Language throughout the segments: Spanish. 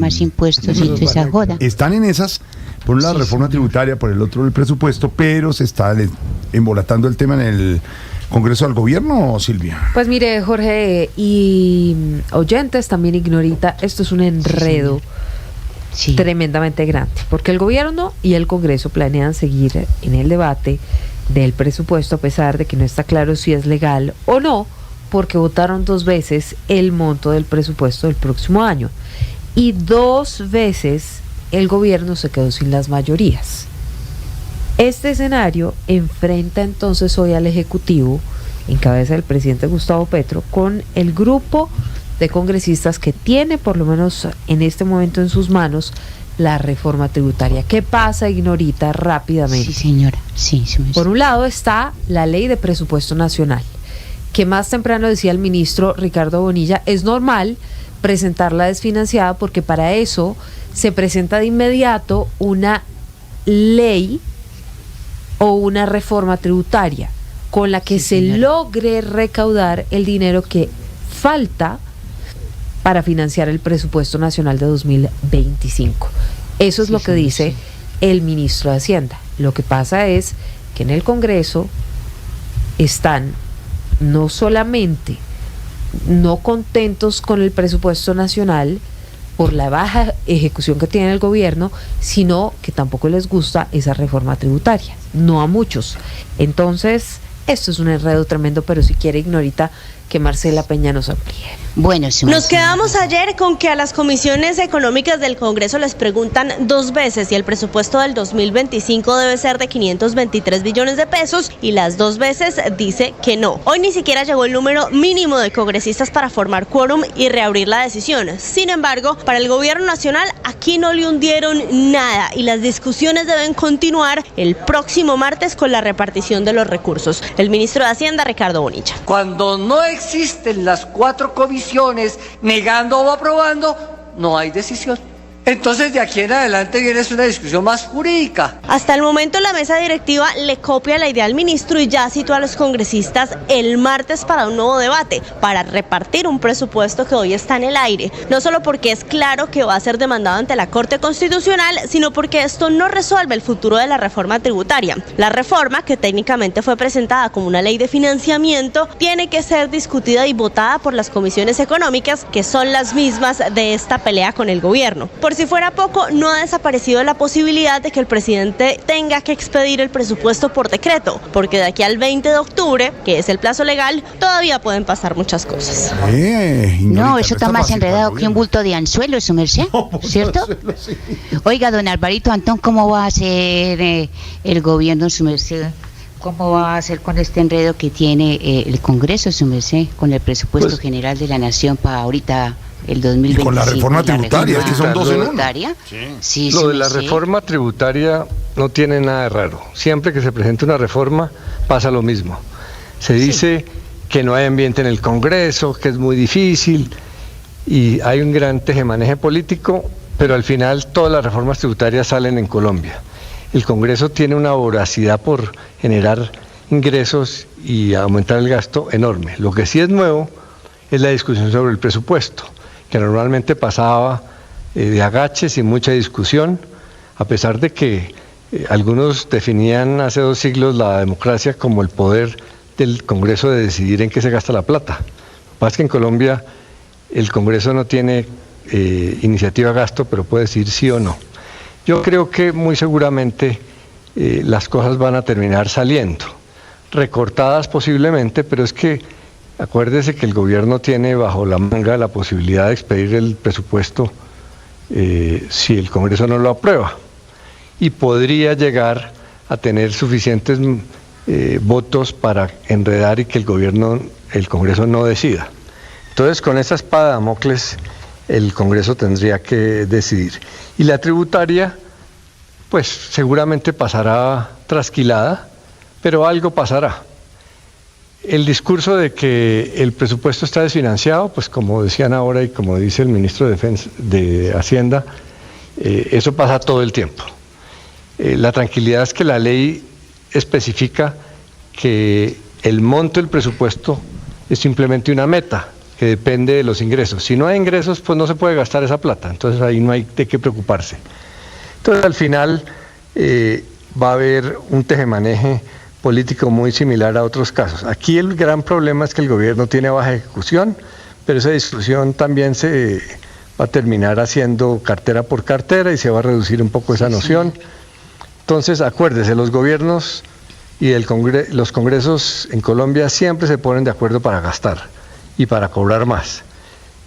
más impuestos y toda esa joda. Están en esas, por un lado reforma tributaria, por el otro el presupuesto, pero se está embolatando el tema en el Congreso del Gobierno, Silvia. Pues mire, Jorge y oyentes, también ignorita, esto es un enredo tremendamente grande, porque el gobierno y el Congreso planean seguir en el debate del presupuesto a pesar de que no está claro si es legal o no, porque votaron 2 veces el monto del presupuesto del próximo año y 2 veces el gobierno se quedó sin las mayorías. Este escenario enfrenta entonces hoy al Ejecutivo, en cabeza del presidente Gustavo Petro, con el grupo de congresistas que tiene, por lo menos en este momento en sus manos, la reforma tributaria. ¿Qué pasa, Ignorita, rápidamente? Sí, señora. Sí. Por un lado está la ley de presupuesto nacional, que más temprano decía el ministro Ricardo Bonilla, es normal presentarla desfinanciada porque para eso se presenta de inmediato una ley o una reforma tributaria con la que se logre recaudar el dinero que falta para financiar el presupuesto nacional de 2025. Eso es lo que dice el ministro de Hacienda. Lo que pasa es que en el Congreso están no solamente no contentos con el presupuesto nacional por la baja ejecución que tiene el gobierno, sino que tampoco les gusta esa reforma tributaria, no a muchos. Entonces, esto es un enredo tremendo, pero si quiere, Ignorita, que Marcela Peña nos amplíe. Bueno, nos quedamos ayer con que a las comisiones económicas del Congreso les preguntan 2 veces si el presupuesto del 2025 debe ser de 523 billones de pesos y las 2 veces dice que no. Hoy ni siquiera llegó el número mínimo de congresistas para formar quórum y reabrir la decisión. Sin embargo, para el gobierno nacional aquí no le hundieron nada y las discusiones deben continuar el próximo martes con la repartición de los recursos. El ministro de Hacienda, Ricardo Bonilla. Cuando no existen las 4 comisiones negando o aprobando, no hay decisión. Entonces de aquí en adelante viene una discusión más jurídica. Hasta el momento la mesa directiva le copia la idea al ministro y ya citó a los congresistas el martes para un nuevo debate, para repartir un presupuesto que hoy está en el aire. No solo porque es claro que va a ser demandado ante la Corte Constitucional, sino porque esto no resuelve el futuro de la reforma tributaria. La reforma, que técnicamente fue presentada como una ley de financiamiento, tiene que ser discutida y votada por las comisiones económicas, que son las mismas de esta pelea con el gobierno. Por si fuera poco, no ha desaparecido la posibilidad de que el presidente tenga que expedir el presupuesto por decreto, porque de aquí al 20 de octubre, que es el plazo legal, todavía pueden pasar muchas cosas. No, eso está más enredado que un bulto de anzuelo, su merced, ¿cierto? Sí. Oiga, don Alvarito Antón, ¿cómo va a ser el gobierno, su merced? ¿Cómo va a hacer con este enredo que tiene el Congreso, su merced, con el presupuesto general de la Nación para ahorita el 2025? Y con la reforma tributaria, es que son 2 en 1. Sí, lo de la reforma tributaria no tiene nada de raro. Siempre que se presenta una reforma pasa lo mismo. Se dice que no hay ambiente en el Congreso, que es muy difícil y hay un gran tejemaneje político, pero al final todas las reformas tributarias salen en Colombia. El Congreso tiene una voracidad por generar ingresos y aumentar el gasto enorme. Lo que sí es nuevo es la discusión sobre el presupuesto, que normalmente pasaba de agaches y mucha discusión, a pesar de que algunos definían hace 2 siglos la democracia como el poder del Congreso de decidir en qué se gasta la plata. Lo que pasa es que en Colombia el Congreso no tiene iniciativa de gasto, pero puede decir sí o no. Yo creo que muy seguramente las cosas van a terminar saliendo, recortadas posiblemente, pero es que acuérdese que el gobierno tiene bajo la manga la posibilidad de expedir el presupuesto si el Congreso no lo aprueba y podría llegar a tener suficientes votos para enredar y que el Congreso no decida. Entonces, con esa espada de Damocles, el Congreso tendría que decidir. Y la tributaria, pues seguramente pasará trasquilada, pero algo pasará. El discurso de que el presupuesto está desfinanciado, pues como decían ahora y como dice el ministro de Hacienda, eso pasa todo el tiempo. La tranquilidad es que la ley especifica que el monto del presupuesto es simplemente una meta, que depende de los ingresos. Si no hay ingresos, pues no se puede gastar esa plata, entonces ahí no hay de qué preocuparse. Entonces al final va a haber un tejemaneje político muy similar a otros casos. Aquí el gran problema es que el gobierno tiene baja ejecución, pero esa discusión también se va a terminar haciendo cartera por cartera y se va a reducir un poco esa noción. Entonces, acuérdese, los gobiernos y los congresos en Colombia siempre se ponen de acuerdo para gastar y para cobrar más.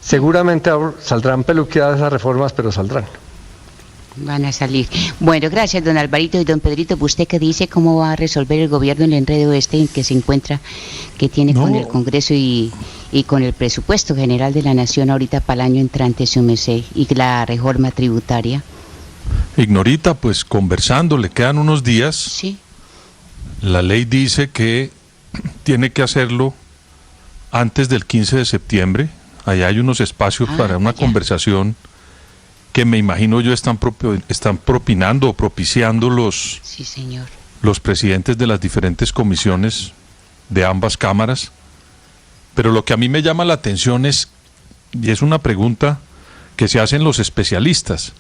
Seguramente saldrán peluqueadas esas reformas, pero saldrán. Van a salir. Bueno, gracias, don Alvarito y don Pedrito. ¿Usted qué dice? ¿Cómo va a resolver el gobierno el enredo en que se encuentra, que tiene con el Congreso y con el presupuesto general de la Nación ahorita para el año entrante, su merced, y la reforma tributaria? Ignorita, pues conversando, le quedan unos días. Sí. La ley dice que tiene que hacerlo antes del 15 de septiembre. Allá hay unos espacios para una conversación que me imagino yo están propinando o propiciando los presidentes de las diferentes comisiones de ambas cámaras. Pero lo que a mí me llama la atención es, y es una pregunta que se hacen los especialistas,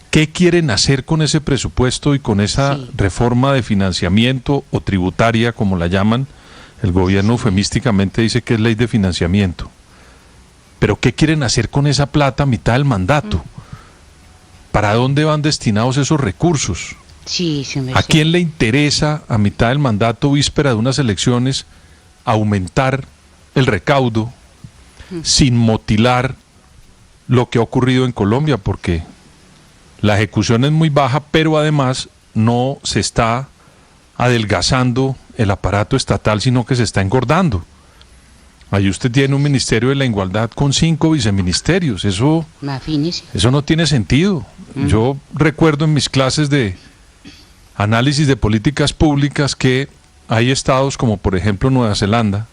¿qué quieren hacer con ese presupuesto y con esa reforma de financiamiento o tributaria, como la llaman? El gobierno eufemísticamente dice que es ley de financiamiento. Pero ¿qué quieren hacer con esa plata a mitad del mandato? ¿Para dónde van destinados esos recursos? ¿A quién le interesa a mitad del mandato, víspera de unas elecciones, aumentar el recaudo sin motilar lo que ha ocurrido en Colombia? Porque la ejecución es muy baja, pero además no se está adelgazando el aparato estatal, sino que se está engordando. Ahí usted tiene un Ministerio de la Igualdad con 5 viceministerios. Eso no tiene sentido. Yo recuerdo en mis clases de análisis de políticas públicas que hay estados como por ejemplo Nueva Zelanda,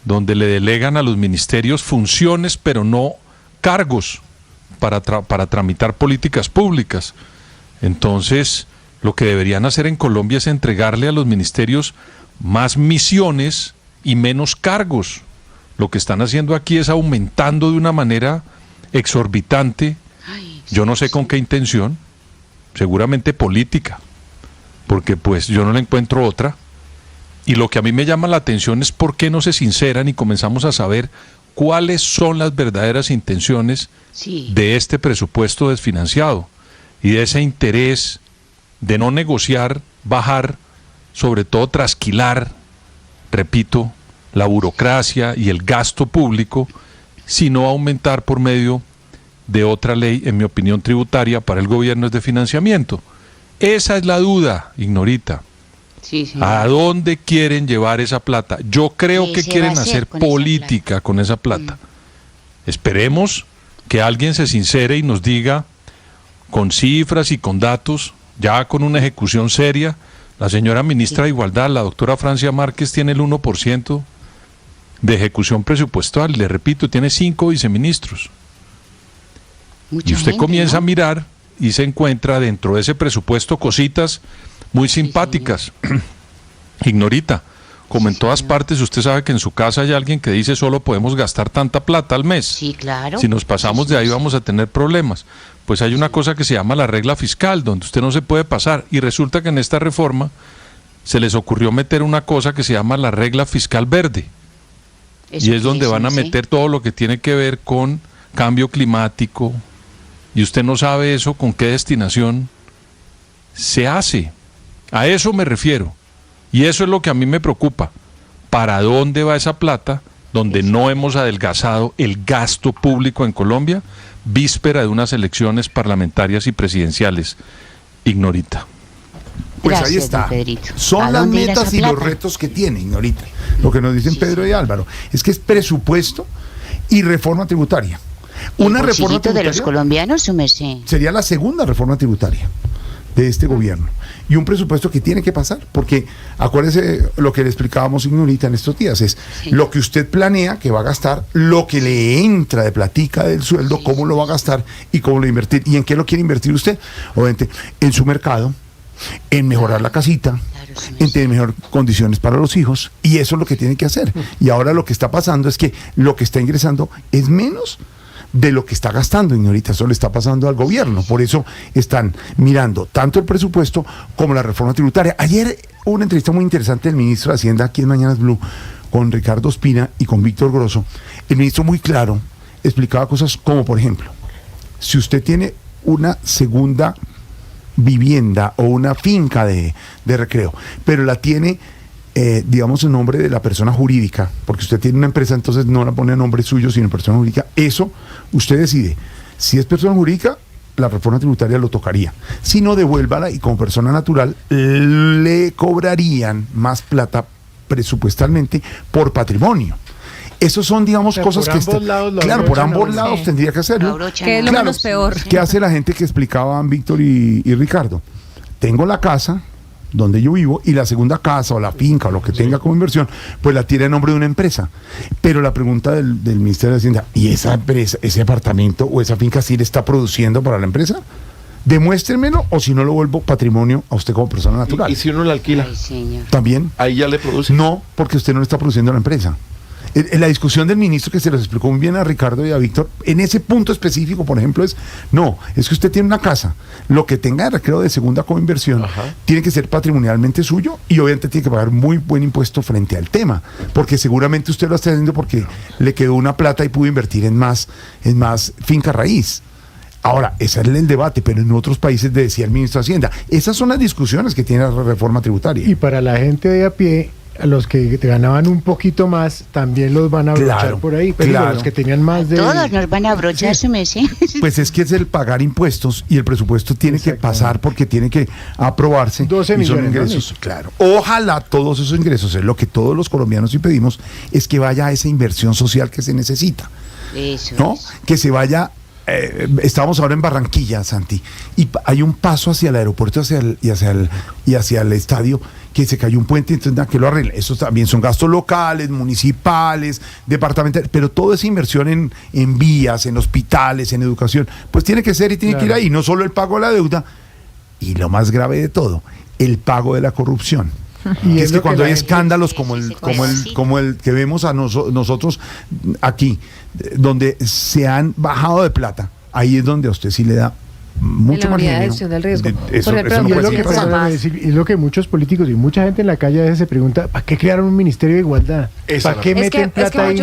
donde le delegan a los ministerios funciones pero no cargos para tramitar políticas públicas. Entonces, lo que deberían hacer en Colombia es entregarle a los ministerios más misiones y menos cargos. Lo que están haciendo aquí es aumentando de una manera exorbitante, yo no sé con qué intención, seguramente política, porque pues yo no le encuentro otra. Y lo que a mí me llama la atención es por qué no se sinceran y comenzamos a saber cuáles son las verdaderas intenciones de este presupuesto desfinanciado y de ese interés de no negociar, bajar, sobre todo trasquilar, repito, la burocracia y el gasto público, sino aumentar por medio de otra ley, en mi opinión tributaria, para el gobierno es de financiamiento. Esa es la duda, Ignorita. ¿A dónde quieren llevar esa plata? Yo creo que quieren hacer política con esa plata. Esperemos que alguien se sincere y nos diga con cifras y con datos, ya con una ejecución seria. La señora ministra de Igualdad, la doctora Francia Márquez, tiene el 1% de ejecución presupuestal. Le repito, tiene 5 viceministros. Y usted comienza a mirar y se encuentra dentro de ese presupuesto cositas muy simpáticas. Ignorita, como en todas partes, usted sabe que en su casa hay alguien que dice solo podemos gastar tanta plata al mes. Sí, claro. Si nos pasamos de ahí vamos a tener problemas. Pues hay una cosa que se llama la regla fiscal, donde usted no se puede pasar. Y resulta que en esta reforma se les ocurrió meter una cosa que se llama la regla fiscal verde. Y es donde van a meter todo lo que tiene que ver con cambio climático. Y usted no sabe eso con qué destinación se hace. A eso me refiero. Y eso es lo que a mí me preocupa. ¿Para dónde va esa plata donde no hemos adelgazado el gasto público en Colombia, víspera de unas elecciones parlamentarias y presidenciales? Ignorita. Pues Gracias, ahí está. Pedrito. Son las metas y plata? los retos que tiene, Ignorita. Lo que nos dicen Pedro y Álvaro es que es presupuesto y reforma tributaria. Una reforma tributaria de los colombianos, su merced. Sería la segunda reforma tributaria de este gobierno. Y un presupuesto que tiene que pasar, porque acuérdese lo que le explicábamos, Ignorita, en estos días, es lo que usted planea que va a gastar, lo que le entra de platica del sueldo, cómo lo va a gastar y cómo lo va a invertir. ¿Y en qué lo quiere invertir usted? Obviamente, en su mercado, en mejorar la casita, en tener mejores condiciones para los hijos, y eso es lo que tiene que hacer. Y ahora lo que está pasando es que lo que está ingresando es menos de lo que está gastando, señorita. Eso le está pasando al gobierno. Por eso están mirando tanto el presupuesto como la reforma tributaria. Ayer hubo una entrevista muy interesante del ministro de Hacienda aquí en Mañanas Blue con Ricardo Ospina y con Víctor Grosso. El ministro muy claro explicaba cosas como, por ejemplo, si usted tiene una segunda vivienda o una finca de recreo, pero la tiene, digamos, en nombre de la persona jurídica, porque usted tiene una empresa, entonces no la pone a nombre suyo, sino persona jurídica, eso usted decide. Si es persona jurídica, la reforma tributaria lo tocaría. Si no, devuélvala y como persona natural le cobrarían más plata presupuestalmente por patrimonio. Esos son, digamos, cosas que claro, por ambos lados tendría que hacerlo. Que es lo menos peor. ¿Qué hace la gente que explicaban Víctor y Ricardo? Tengo la casa donde yo vivo y la segunda casa o la finca o lo que tenga como inversión, pues la tiene en nombre de una empresa. Pero la pregunta del Ministerio de Hacienda, ¿y esa empresa, ese apartamento o esa finca sí le está produciendo para la empresa? Demuéstrenmelo, o si no, lo vuelvo patrimonio a usted como persona natural. ¿Y si uno la alquila? Ay, señor. ¿También? Ahí ya le produce. No, porque usted no le está produciendo a la empresa. En la discusión del ministro, que se los explicó muy bien a Ricardo y a Víctor, en ese punto específico, por ejemplo, es que usted tiene una casa, lo que tenga de recreo de segunda como inversión, tiene que ser patrimonialmente suyo y obviamente tiene que pagar muy buen impuesto frente al tema, porque seguramente usted lo está haciendo porque le quedó una plata y pudo invertir en más finca raíz. Ahora, ese es el debate, pero en otros países decía el ministro de Hacienda. Esas son las discusiones que tiene la reforma tributaria. Y para la gente de a pie, a los que te ganaban un poquito más, también los van a abrochar por ahí. Pero claro. Los que tenían más de... Todos nos van a abrochar, su merced. Pues es que es el pagar impuestos y el presupuesto tiene que pasar porque tiene que aprobarse. 12 y son millones, ingresos, claro. Ojalá todos esos ingresos, es lo que todos los colombianos sí pedimos, es que vaya a esa inversión social que se necesita. Eso ¿No? es. Que se vaya. Estamos ahora en Barranquilla, Santi, y hay un paso hacia el aeropuerto y hacia el estadio, que se cayó un puente, entonces que lo arreglen. Eso también son gastos locales, municipales, departamentales, pero toda esa inversión en vías, en hospitales, en educación, pues tiene que ser y tiene que ir ahí, no solo el pago de la deuda, y lo más grave de todo, el pago de la corrupción. Y es que cuando hay escándalos como el que vemos a nosotros aquí, donde se han bajado de plata, ahí es donde a usted sí le da mucho más de gestión del riesgo. Eso no puede ser. Es lo que muchos políticos y mucha gente en la calle a veces se pregunta, ¿para qué crearon un Ministerio de Igualdad? ¿Para qué meten plata ahí?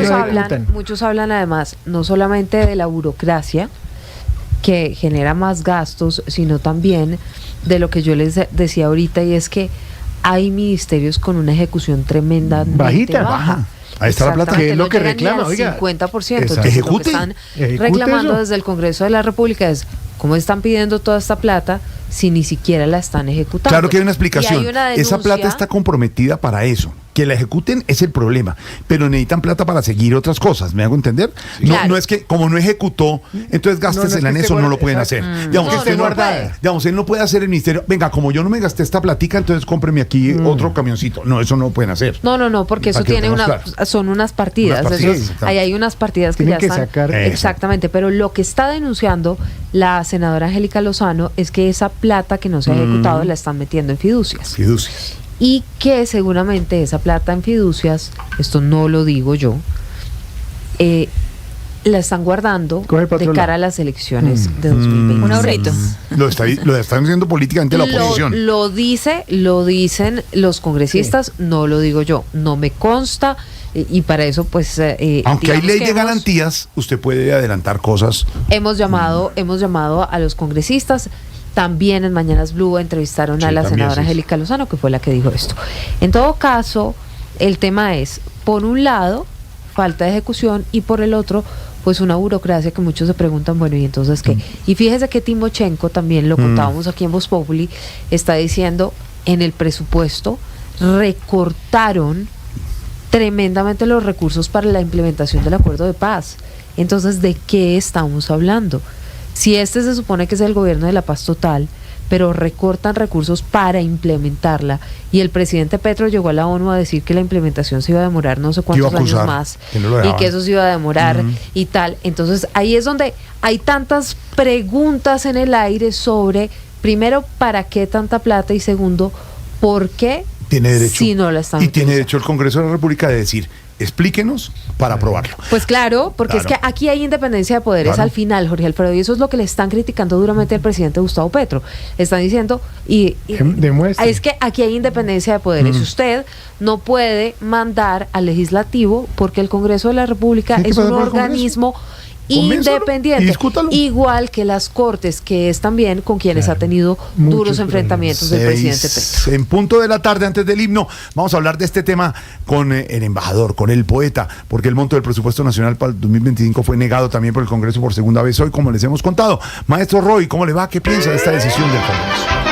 Muchos hablan además no solamente de la burocracia que genera más gastos, sino también de lo que yo les decía ahorita, y es que hay ministerios con una ejecución tremendamente baja. Ahí está la plata. Que es lo que reclama, oiga. 50%. Entonces, lo que están reclamando desde el Congreso de la República es cómo están pidiendo toda esta plata si ni siquiera la están ejecutando. Claro que hay una explicación. Hay una denuncia. Esa plata está comprometida para eso. Que la ejecuten es el problema, pero necesitan plata para seguir otras cosas, ¿me hago entender? Claro. No es que como no ejecutó, entonces gástesela en eso, no lo pueden hacer. Digamos, él no puede hacer el ministerio, venga, como yo no me gasté esta platica, entonces cómpreme aquí otro camioncito. No, eso no lo pueden hacer. No, porque eso tiene son unas partidas. Ahí hay unas partidas que ya están. Sacar. Exactamente, pero lo que está denunciando la senadora Angélica Lozano es que esa plata que no se ha ejecutado la están metiendo en fiducias. Y que seguramente esa plata en fiducias, esto no lo digo yo, la están guardando de cara a las elecciones de 2020. Un ahorrito. Lo están haciendo políticamente la oposición. Lo dicen los congresistas, no lo digo yo, no me consta. Y para eso, pues... aunque hay ley de garantías, usted puede adelantar cosas. Hemos llamado a los congresistas. También en Mañanas Blue entrevistaron a la senadora Angélica Lozano, que fue la que dijo esto. En todo caso, el tema es, por un lado, falta de ejecución, y por el otro, pues una burocracia que muchos se preguntan, bueno, ¿y entonces qué? Y fíjese que Timochenko, también lo contábamos aquí en Voz Populi, está diciendo, en el presupuesto recortaron tremendamente los recursos para la implementación del acuerdo de paz. Entonces, ¿de qué estamos hablando? Si este se supone que es el gobierno de la paz total, pero recortan recursos para implementarla, y el presidente Petro llegó a la ONU a decir que la implementación se iba a demorar no sé cuántos años más, y que eso se iba a demorar y tal. Entonces ahí es donde hay tantas preguntas en el aire sobre primero, ¿para qué tanta plata? Y segundo, ¿por qué tiene derecho, si no la están y tiene utilizando? derecho el Congreso de la República de decir, explíquenos para aprobarlo. Pues claro, porque Claro. es que aquí hay independencia de poderes Claro. al final, Jorge Alfredo, y eso es lo que le están criticando duramente al presidente Gustavo Petro. Están diciendo, Demuestre. es que aquí hay independencia de poderes. Usted no puede mandar al legislativo porque el Congreso de la República ¿Qué es pasa un con el Congreso? organismo Convénzalo y independiente, discútalo. igual que las Cortes, que es también con quienes Claro. ha tenido Muchos duros enfrentamientos del presidente Petro. 6 en punto de la tarde, antes del himno, vamos a hablar de este tema con el embajador, con el poeta, porque el monto del presupuesto nacional para el 2025 fue negado también por el Congreso por segunda vez hoy, como les hemos contado. Maestro Roy, ¿cómo le va? ¿Qué piensa de esta decisión del Congreso?